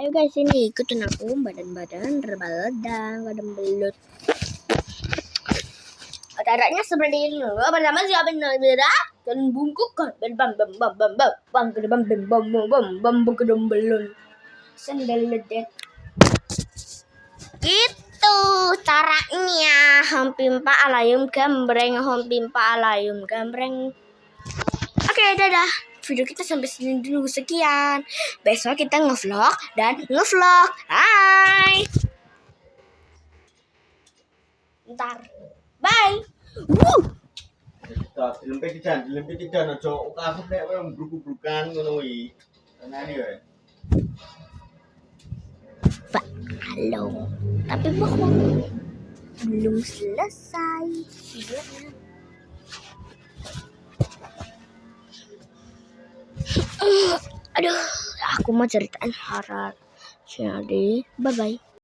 Ayo guys, ini ikutin aku. Badan badan belut. Caranya seperti ini loh. Pertama siapin merah dan bungkukan bam belum sendal ledet. Gitu caranya. Hampimpa alayum gambreng. Oke, dadah. Video kita sampai sini dulu, sekian. Besok kita ngevlog. Hai. Ntar. Bye. Dilempit-dilempit aja aku nek mbruk-mbrukan ngono kuwi. Tenane ya. Pak, halo. Tapi belum selesai videonya. Aduh, aku mau ceritain horor. Jadi, bye-bye.